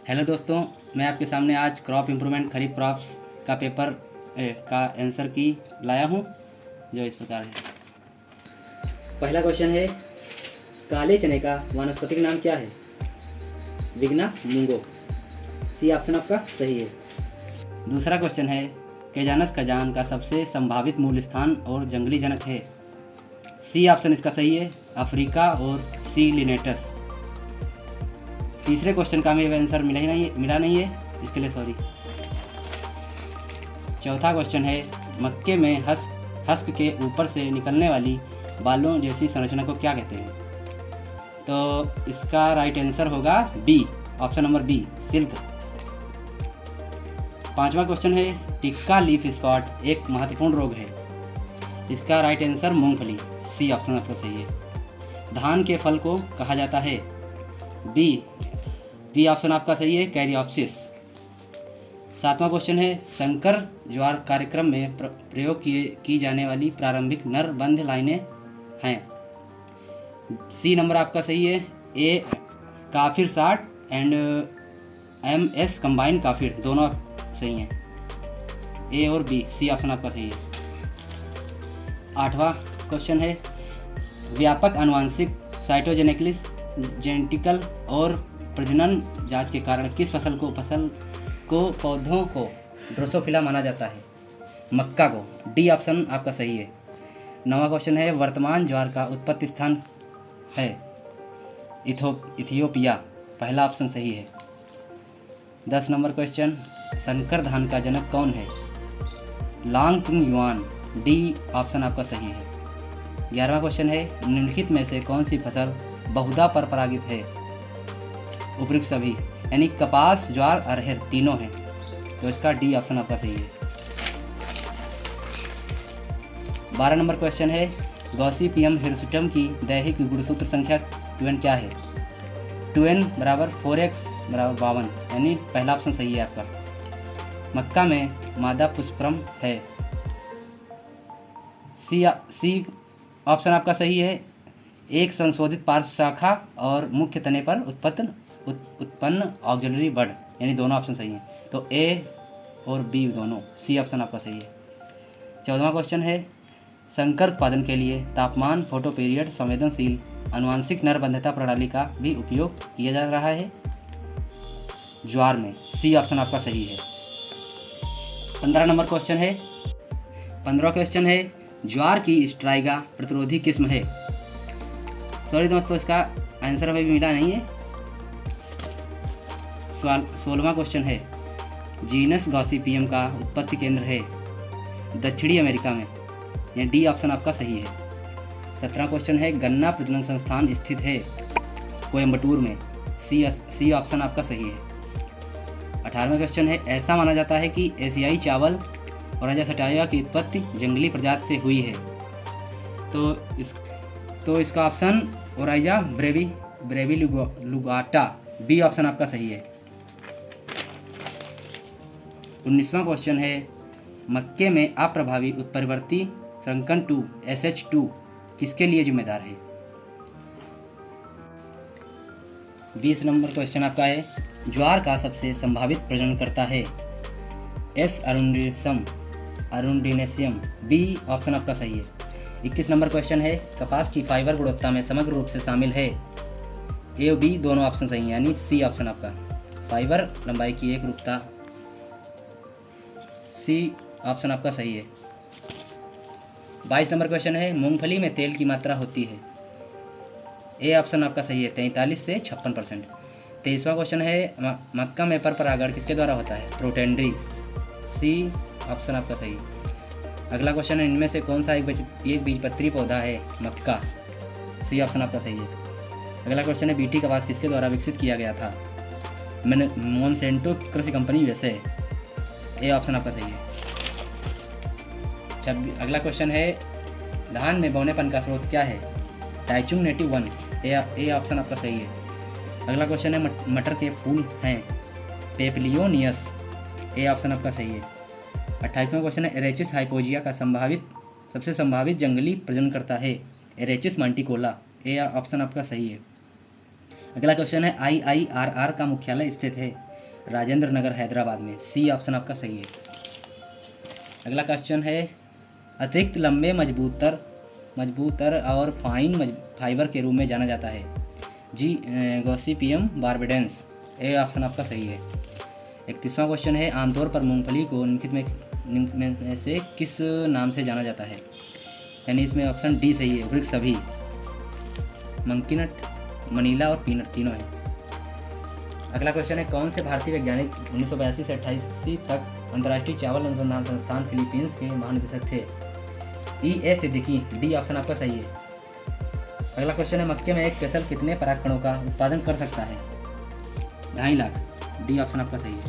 Hello दोस्तों, मैं आपके सामने आज क्रॉप इम्प्रूवमेंट खरीफ क्रॉप्स का पेपर का आंसर की लाया हूँ, जो इस प्रकार है। पहला क्वेश्चन है, काले चने का वानस्पतिक नाम क्या है? विग्ना मूंगो। सी ऑप्शन आपका सही है। दूसरा क्वेश्चन है, कैजानस खजान का सबसे संभावित मूल स्थान और जंगली जनक है? सी ऑप्शन इसका सही है, अफ्रीका और सी लिनेटस। तीसरे क्वेश्चन का हमें आंसर मिला नहीं है, इसके लिए सॉरी। चौथा क्वेश्चन है, मक्के में हस्क के ऊपर से निकलने वाली बालों जैसी संरचना को क्या कहते हैं? तो इसका राइट आंसर होगा B, option number B, silk. पांचवा क्वेश्चन है, टिक्का लीफ स्पॉट एक महत्वपूर्ण रोग है। इसका राइट आंसर मूंगफली। सी ऑप्शन आपका सही है। धान के फल को कहा जाता है? बी ऑप्शन आपका सही है, कैरियोप्सिस। सातवां क्वेश्चन है, संकर ज्वार कार्यक्रम में प्रयोग की जाने वाली प्रारंभिक नर बंध लाइनें हैं? सी नंबर आपका सही है, ए काफिर 60 एंड MS कंबाइन काफिर, दोनों सही हैं। ए और बी, सी ऑप्शन आपका सही है। आठवां क्वेश्चन है, व्यापक आनुवांशिक साइटोजेनेटिक्स जेनेटिकल और प्रजनन जांच के कारण किस फसल को पौधों को ड्रोसोफिला माना जाता है? मक्का को। डी ऑप्शन आपका सही है। नवा क्वेश्चन है, वर्तमान ज्वार का उत्पत्ति स्थान है? इथियोपिया। पहला ऑप्शन सही है। 10 नंबर क्वेश्चन, संकर धान का जनक कौन है? लांगतुंग युआन। डी ऑप्शन आपका सही है। 11वां क्वेश्चन है, निम्नलिखित में से कौन सी फसल बहुधा पर परागित है? उपयुक्त सभी, यानी कपास, ज्वार, अरहर तीनों हैं, तो इसका डी ऑप्शन आपका सही है। 12 नंबर क्वेश्चन है, गॉसिपियम हिरसुटम की दैहिक गुणसूत्र संख्या 2n क्या है? 2n बराबर 4x बराबर 52, यानी पहला ऑप्शन सही है आपका। मक्का में मादा पुष्पक्रम है? सी ऑप्शन आपका सही है, एक संशोधित पार्श्व शाखा और मुख्य तने पर उत्पन्न ऑक्सिलरी बड, यानी दोनों ऑप्शन सही हैं, तो ए और बी दोनों। सी ऑप्शन आपका सही है। 14वां क्वेश्चन है, संकर उत्पादन के लिए तापमान फोटो पीरियड संवेदनशील आनुवांशिक नरबंधता प्रणाली का भी उपयोग किया जा रहा है ज्वार में? सी ऑप्शन आपका सही है। 15 नंबर क्वेश्चन है, 15वां क्वेश्चन है, ज्वार की स्ट्राइगा प्रतिरोधी किस्म है? सॉरी दोस्तों, इसका आंसर हमें भी मिला नहीं है। 16वां क्वेश्चन है, जीनस गॉसिपियम का उत्पत्ति केंद्र है? दक्षिणी अमेरिका में, या डी ऑप्शन आपका सही है। 17वां क्वेश्चन है, गन्ना प्रजनन संस्थान स्थित है कोयम्बटूर में? सी ऑप्शन आपका सही है। 18वां क्वेश्चन है, ऐसा माना जाता है कि एशियाई चावल ओराइजा सटाइवा की उत्पत्ति जंगली प्रजाति से हुई है? तो इसका option Oryza Burevi लुगाटा, B option आपका सही है। 19वां क्वेश्चन है, मक्के में अप्रभावी उत्परिवर्ती संकन 2 SH2 किसके लिए जिम्मेदार है? 20 नंबर क्वेश्चन आपका है, ज्वार का सबसे संभावित प्रजननकर्ता है? एस अरुंडिनेसियम, बी ऑप्शन आपका सही है। 21 नंबर क्वेश्चन है, कपास की फाइबर गुणवत्ता में समग्र रूप से शामिल है? ए और बी दोनों ऑप्शन सही हैं, यानी सी ऑप्शन आपका, फाइबर लंबाई की एक रूपता। सी ऑप्शन आपका सही है। 22 नंबर क्वेश्चन है, मूंगफली में तेल की मात्रा होती है? ए ऑप्शन आपका सही है, 43 से 56%। 23वां क्वेश्चन है, मक्का में पर परागण किसके द्वारा होता है? प्रोटेंड्री। सी ऑप्शन आपका सही है। अगला क्वेश्चन है, इनमें से कौन सा एक बीजपत्री पौधा है? मक्का। सी ऑप्शन आपका सही है। अगला क्वेश्चन है, बीटी कपास किसके द्वारा विकसित किया गया था? मोनसेंटो कृषि कंपनी USA। ए ऑप्शन आपका सही है। अगला क्वेश्चन है, धान में बौनेपन का स्रोत क्या है? टाइचुंग नेटिव 1। ए ऑप्शन आपका सही है। अगला क्वेश्चन है, मटर के फूल हैं? पेपलियोनियस। ए ऑप्शन आपका सही है। 28वां क्वेश्चन है, एरेचिस हाइपोजिया का सबसे संभावित जंगली प्रजननकर्ता है? एरेचिस मांटिकोला। ए ऑप्शन आपका सही है। अगला क्वेश्चन है, IIRR का मुख्यालय स्थित है? राजेंद्र नगर हैदराबाद में। सी ऑप्शन आपका सही है। अगला क्वेश्चन है अतिरिक्त लंबे मजबूतर और फाइन फाइबर के रूप में जाना जाता है। जी गॉसिपियम बार्बेडेंस। ए ऑप्शन आपका सही है। 31वां क्वेश्चन है आमतौर पर मूंगफली को निम्न में से किस नाम से जाना जाता है? यानी इसमें ऑप्शन डी सही है, वृक्ष सभी। मंकी नट, मनीला और पीनट तीनों हैं। अगला क्वेश्चन है कौन से भारतीय वैज्ञानिक 1982 से 88 तक अंतर्राष्ट्रीय चावल अनुसंधान संस्थान फिलीपींस के महानिदेशक थे? E. A. Siddiqui. D option आपका सही है। अगला क्वेश्चन है मक्के में एक फसल कितने परागकणों का उत्पादन कर सकता है? 2.5 लाख। डी ऑप्शन आपका सही है।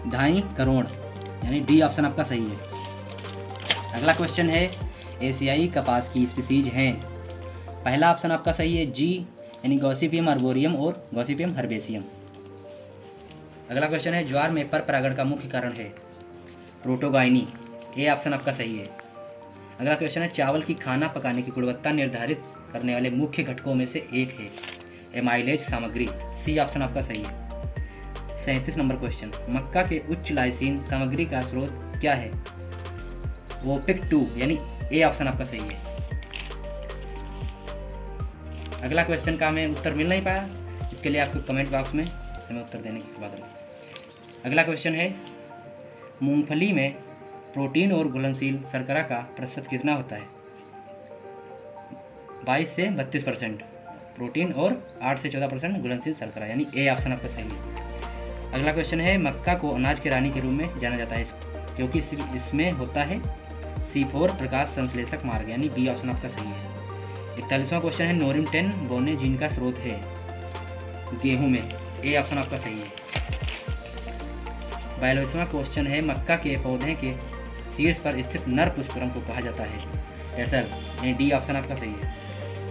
2.5 करोड़, यानी डी ऑप्शन आपका सही है। अगला क्वेश्चन है एशियाई कपास की स्पीसीज हैं। पहला ऑप्शन आपका सही है जी, यानी गॉसिपियम आर्बोरियम और गॉसिपियम हर्बेसियम। अगला क्वेश्चन है ज्वार में पर परागण का मुख्य कारण है? प्रोटोगाइनी। ए ऑप्शन आपका सही है। अगला क्वेश्चन है चावल की खाना पकाने की गुणवत्ता निर्धारित करने वाले मुख्य घटकों में से एक है एमाइलेज सामग्री। सी ऑप्शन आपका सही है। 37 नंबर क्वेश्चन मक्का के उच्च लाइसीन सामग्री का स्रोत क्या है? ओपेक 2, यानी ए ऑप्शन आपका सही है। अगला क्वेश्चन का हमें उत्तर मिल नहीं पाया, इसके लिए आपको कमेंट बॉक्स में हमें उत्तर देने की बात है। अगला क्वेश्चन है मूंगफली में प्रोटीन और घुलनशील शर्करा का प्रतिशत कितना होता है? 22 से 32% प्रोटीन और 8 से 14% घुलनशील शर्करा, यानी ए ऑप्शन आपका सही है। अगला क्वेश्चन है मक्का को अनाज की रानी के रूप में जाना जाता है क्योंकि इसमें होता है C4 प्रकाश संश्लेषक मार्ग, यानी बी ऑप्शन आपका सही है। 41वां क्वेश्चन है नोरिम 10 बोने जीन का स्रोत है गेहूं में। ए ऑप्शन आपका सही है। 42वां क्वेश्चन है मक्का के पौधे के शीर्ष पर स्थित नर पुष्पक्रम को कहा जाता है कैसल, यानी डी ऑप्शन आपका सही है।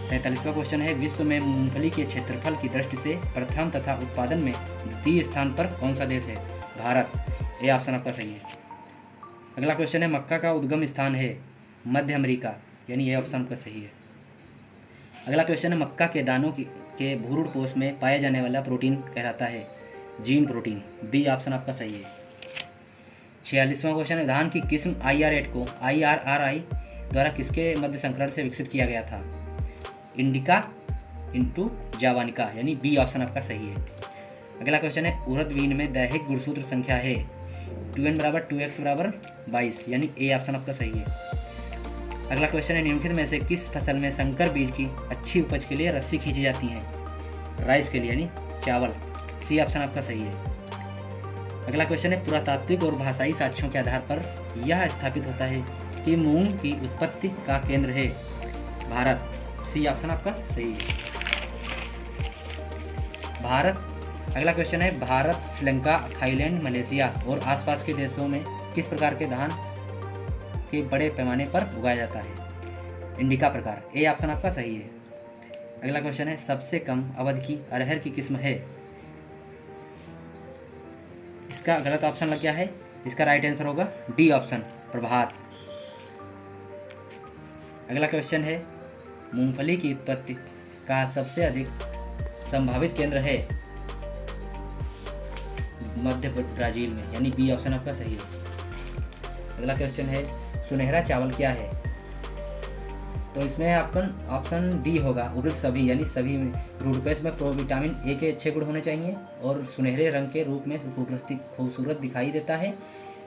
43वां क्वेश्चन है विश्व में मूंगफली के क्षेत्रफल की दृष्टि से प्रथम तथा उत्पादन में द्वितीय स्थान पर कौन सा देश है? भारत। ए ऑप्शन आपका सही है। अगला क्वेश्चन है मक्का का उद्गम स्थान है मध्य अमेरिका, यानी ए ऑप्शन आपका सही है। अगला क्वेश्चन है मक्का के दानों के भ्रूण पोष में पाया जाने वाला प्रोटीन कहलाता है जीन प्रोटीन। बी ऑप्शन आपका सही है। 46वां क्वेश्चन है धान की किस्म IR8 को IRRI द्वारा किसके मध्य संकरण से विकसित किया गया था? इंडिका इंटू जावानिका, यानी बी ऑप्शन आपका सही है। अगला क्वेश्चन है उड़द बीन में दैहिक गुणसूत्र संख्या है 2n = 2x = 22, यानी ए ऑप्शन आपका सही है। अगला क्वेश्चन है निम्नलिखित में से किस फसल में संकर बीज की अच्छी उपज के लिए रस्सी खींची जाती है? राइस के लिए, यानी चावल। सी ऑप्शन आपका सही है। अगला क्वेश्चन है पुरातात्विक और भाषाई साक्ष्यों के आधार पर यह स्थापित होता है कि मूंग की उत्पत्ति का केंद्र है भारत। सी ऑप्शन आपका सही है। भारत। अगला क्वेश्चन है भारत, श्रीलंका, थाईलैंड, मलेशिया और आसपास के देशों में किस प्रकार के धान के बड़े पैमाने पर उगाया जाता है? इंडिका प्रकार। ए ऑप्शन आपका सही है। अगला क्वेश्चन है सबसे कम अवधि की अरहर की किस्म है? इसका गलत ऑप्शन लग गया है, इसका राइट आंसर होगा डी ऑप्शन प्रभात। अगला क्वेश्चन है मूंगफली की उत्पत्ति का सबसे अधिक संभावित केंद्र है मध्य ब्राजील में, यानी बी ऑप्शन आपका सही है। अगला क्वेश्चन है सुनहरा चावल क्या है? तो इसमें आपका ऑप्शन डी होगा वृक्ष सभी, यानी सभी में रूट पेस्ट में प्रोविटामिन ए के अच्छे गुण होने चाहिए और सुनहरे रंग के रूप में खूबसूरत दिखाई देता है।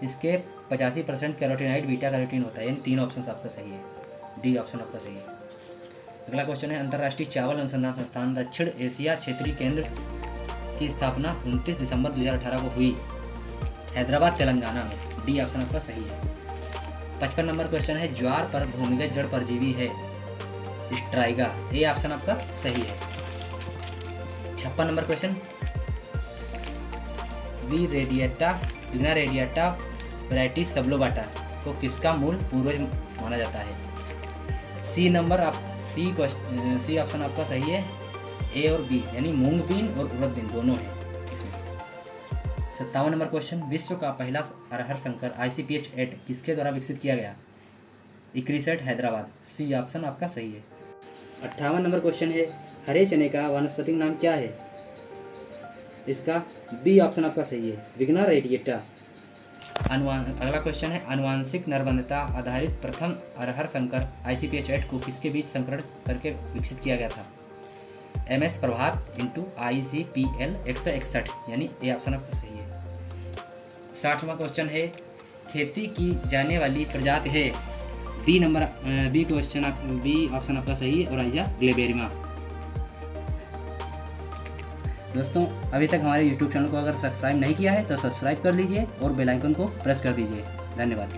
इसके 85% कैरोटीनाइड बीटा कैरोटीन होता है, यानी 3 ऑप्शन आपका सही है। डी ऑप्शन आपका सही है। अगला क्वेश्चन है अंतर्राष्ट्रीय चावल अनुसंधान संस्थान दक्षिण एशिया क्षेत्रीय केंद्र की स्थापना 29 दिसंबर 2018 को हुई हैदराबाद तेलंगाना में। डी ऑप्शन आपका सही है। 55 नंबर क्वेश्चन है ज्वार पर भूमिगत जड़ परजीवी है स्ट्राइगा। ए ऑप्शन आपका सही है। 56 नंबर क्वेश्चन विग्ना रेडिएटा वैरायटी सबलोबाटा को किसका मूल पूर्वज माना जाता है? सी ऑप्शन आपका सही है। ए और बी, यानी मूंग बीन और उड़द बीन दोनों हैं इसमें। 57 नंबर क्वेश्चन विश्व का पहला अरहर संकर ICPH8 किसके द्वारा विकसित किया गया? इक्रिसेट हैदराबाद। सी ऑप्शन आपका सही है। 58 नंबर क्वेश्चन है हरे चने का वानस्पतिक नाम क्या है? इसका बी ऑप्शन आपका सही है, विग्ना रेडिएटा। अगला क्वेश्चन है, आनुवांशिक नरबंधता आधारित प्रथम अरहर संकर ICPH 8 को किसके बीच संकरण करके विकसित किया गया था? MS प्रभात इंटू ICPL 161, यानी ए ऑप्शन आपका सही है। 60वां क्वेश्चन है, खेती की जाने वाली प्रजाति है, बी ऑप्शन आपका सही है, ओराइजा ग्लेबेरिया। दोस्तों, अभी तक हमारे YouTube चैनल को अगर सब्सक्राइब नहीं किया है तो सब्सक्राइब कर लीजिए और बेल आइकन को प्रेस कर दीजिए। धन्यवाद।